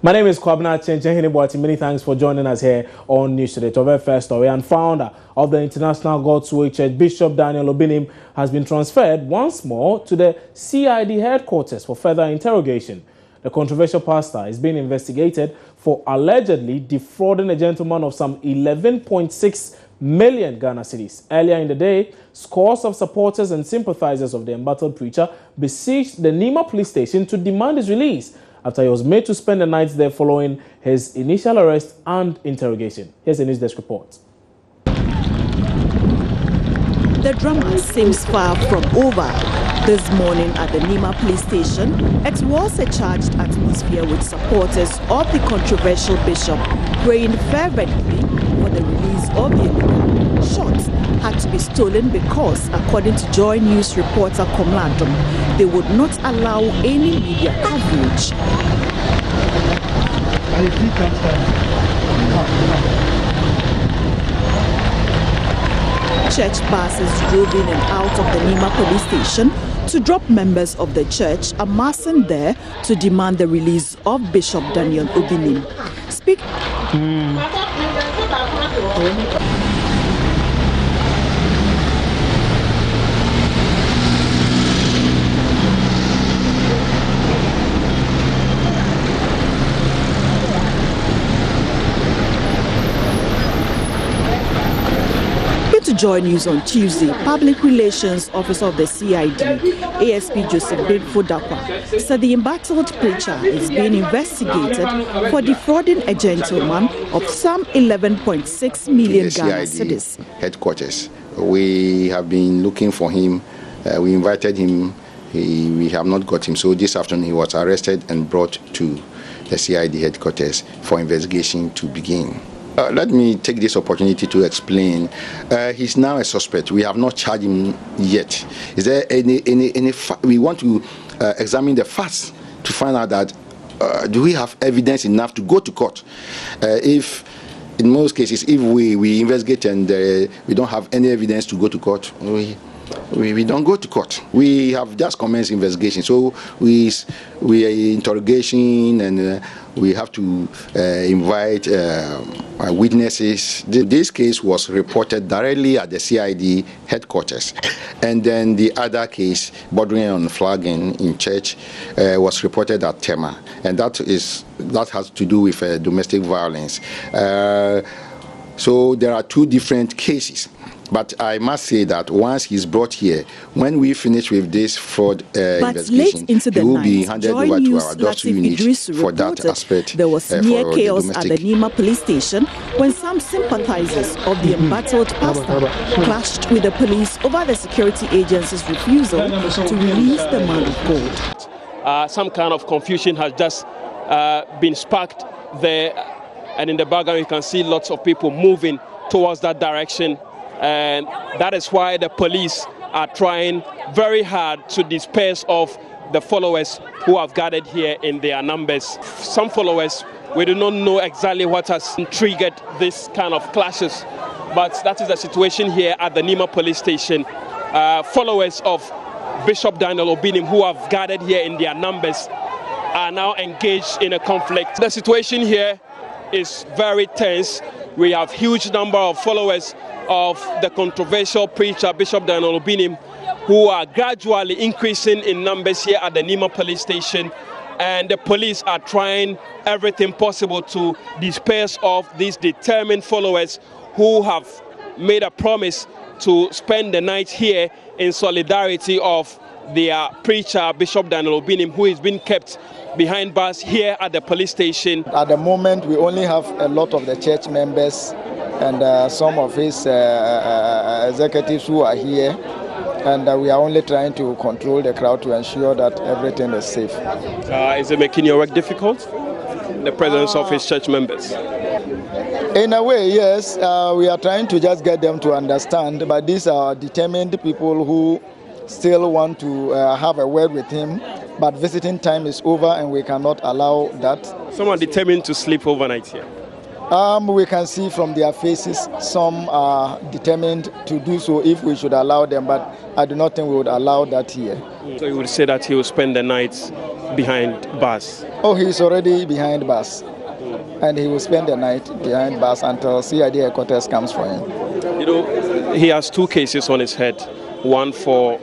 My name is Kwabna Chenchen. Many thanks for joining us here on News Today. To our first story, and founder of the International God's Way Church, Bishop Daniel Obinim, has been transferred once more to the CID headquarters for further interrogation. The controversial pastor is being investigated for allegedly defrauding a gentleman of some 11.6 million Ghana cedis. Earlier in the day, scores of supporters and sympathizers of the embattled preacher besieged the Nima Police station to demand his release after he was made to spend the night there following his initial arrest and interrogation. Here's a news desk report. The drama seems far from over. This morning at the Nima Police station, it was a charged atmosphere with supporters of the controversial bishop praying fervently for the release of the leader. Shots had to be stolen because, according to Joy News reporter Komladom, they would not allow any media coverage. Church buses drove in and out of the Nima Police station to drop members of the church amassing there to demand the release of Bishop Daniel Obinim. To Joy News on Tuesday, Public Relations Officer of the CID, ASP Joseph Fodakwa, said the embattled preacher is being investigated for defrauding a gentleman of some 11.6 million Ghana cedis. Headquarters. We have been looking for him. We invited him. We have not got him. So this afternoon he was arrested and brought to the CID headquarters for investigation to begin. Let me take this opportunity to explain. He's now a suspect. We have not charged him yet. Is there any we want to examine the facts to find out that do we have evidence enough to go to court? If in most cases, if we investigate and we don't have any evidence to go to court, we don't go to court. We have just commenced investigation, so we are interrogation and we have to invite witnesses. This case was reported directly at the CID headquarters, and then the other case bordering on flagging in church was reported at Tema, and that has to do with domestic violence. So there are two different cases. But I must say that once he's brought here, when we finish with this fraud investigation, he will be handed over to our Dosu unit for that aspect. There was near chaos at the Nima Police station when some sympathizers of the embattled pastor clashed with the police over the security agency's refusal to release the man of God. Some kind of confusion has just been sparked there, and in the background you can see lots of people moving towards that direction. And that is why the police are trying very hard to disperse of the followers who have gathered here in their numbers. Some followers, we do not know exactly what has triggered this kind of clashes, but that is the situation here at the Nima Police station. Followers of Bishop Daniel Obinim who have gathered here in their numbers are now engaged in a conflict. The situation here is very tense. We have huge number of followers of the controversial preacher Bishop Daniel Obinim who are gradually increasing in numbers here at the Nima Police station, and the police are trying everything possible to disperse of these determined followers who have made a promise to spend the night here in solidarity of their preacher Bishop Daniel Obinim, who is being kept behind bars here at the police station. At the moment we only have a lot of the church members and some of his executives who are here, and we are only trying to control the crowd to ensure that everything is safe. Is it making your work difficult, the presence of his church members? In a way, yes. We are trying to just get them to understand, but these are determined people who still want to have a word with him, but visiting time is over and we cannot allow that. Someone determined to sleep overnight here? We can see from their faces some are determined to do so if we should allow them, but I do not think we would allow that here. So you would say that he will spend the night behind bars? Oh, he's already behind bars. And he will spend the night behind bars until CID headquarters comes for him. You know, he has 2 cases on his head. One for,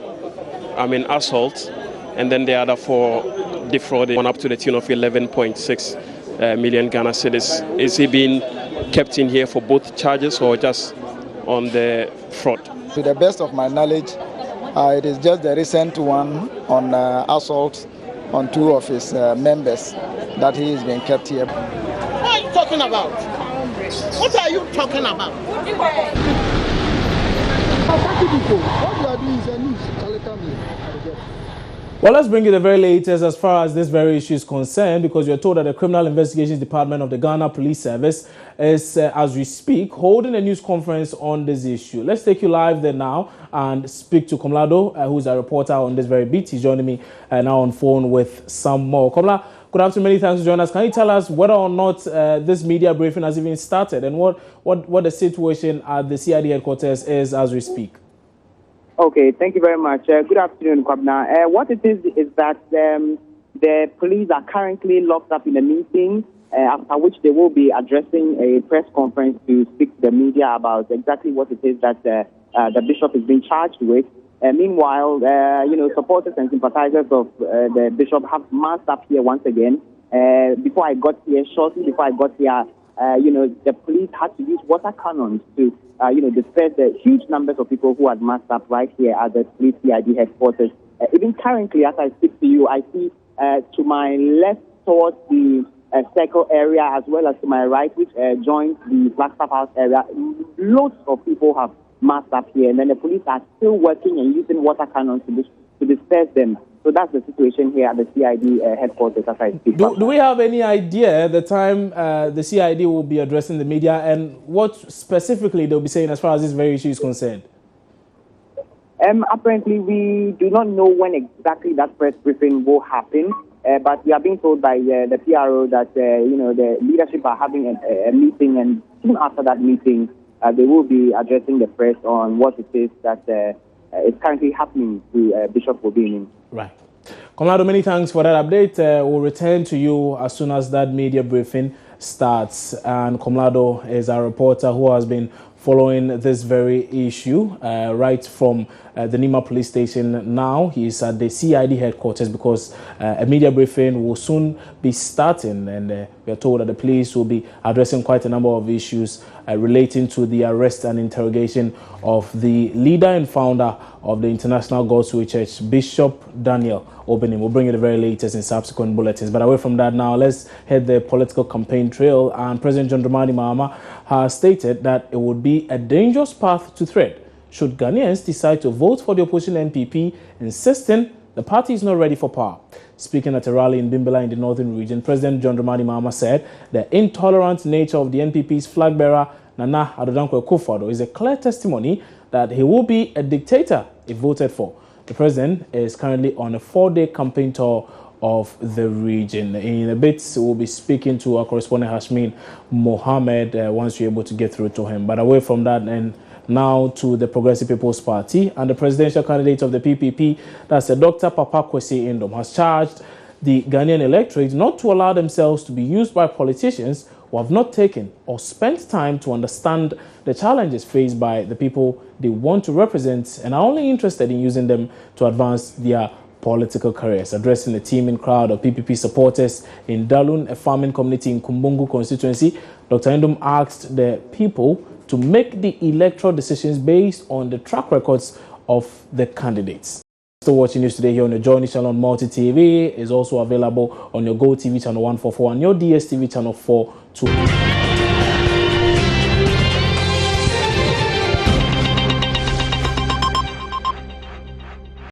assault, and then the other for defrauding, one up to the tune of 11.6 million Ghana cedis. Is he being kept in here for both charges or just on the fraud? To the best of my knowledge, it is just the recent one on assault on 2 of his members that he is being kept here. What are you talking about? What are you talking about? What you are doing is a news. Well, let's bring you the very latest as far as this very issue is concerned, because you're told that the Criminal Investigations Department of the Ghana Police Service is, as we speak, holding a news conference on this issue. Let's take you live there now and speak to Komlado, who's a reporter on this very beat. He's joining me now on phone with some more. Komla, good afternoon. Many thanks for joining us. Can you tell us whether or not this media briefing has even started and what the situation at the CID headquarters is as we speak? Okay, thank you very much. Good afternoon, Kwabna. What it is that the police are currently locked up in a meeting, after which they will be addressing a press conference to speak to the media about exactly what it is that the bishop is being charged with. Meanwhile, supporters and sympathizers of the bishop have massed up here once again. Shortly before I got here, the police had to use water cannons to disperse the huge numbers of people who had massed up right here at the police CID headquarters. Even currently, as I speak to you, I see to my left towards the circle area, as well as to my right, which joins the Flagstaff House area, loads of people have massed up here, and then the police are still working and using water cannons to disperse them. So that's the situation here at the CID headquarters as I speak. Do we have any idea the time the CID will be addressing the media and what specifically they'll be saying as far as this very issue is concerned? Apparently, we do not know when exactly that press briefing will happen, but we are being told by the PRO that the leadership are having a meeting, and soon after that meeting, they will be addressing the press on what it is that is currently happening to Bishop Obinim. Right. Komlado, many thanks for that update. We'll return to you as soon as that media briefing starts. And Komlado is a reporter who has been following this very issue right from the Nima Police Station. Now he is at the CID headquarters because a media briefing will soon be starting, and we are told that the police will be addressing quite a number of issues relating to the arrest and interrogation of the leader and founder of the International God's Way Church, Bishop Daniel Obinim. We'll bring you the very latest in subsequent bulletins. But away from that now, let's head the political campaign trail. And President John Dramani Mahama has stated that it would be a dangerous path to tread should Ghanaians decide to vote for the opposition NPP, insisting the party is not ready for power. Speaking at a rally in Bimbala in the northern region, President John Dramani Mahama said the intolerant nature of the NPP's flag bearer, Nana Addo Dankwa, is a clear testimony that he will be a dictator if voted for. The president is currently on a 4-day campaign tour of the region. In a bit, we'll be speaking to our correspondent Hashmin Mohammed once you're able to get through to him. But away from that, and now to the Progressive People's Party, and the presidential candidate of the PPP, that's Dr. Papa Kwesi Indom, has charged the Ghanaian electorate not to allow themselves to be used by politicians who have not taken or spent time to understand the challenges faced by the people they want to represent and are only interested in using them to advance their political careers. Addressing the teeming crowd of PPP supporters in Dalun, a farming community in Kumbungu constituency, Dr. Indom asked the people to make the electoral decisions based on the track records of the candidates. Still watching news today here on the Journey channel on Multi TV. Is also available on your Go TV channel 144 and your DSTV channel 422.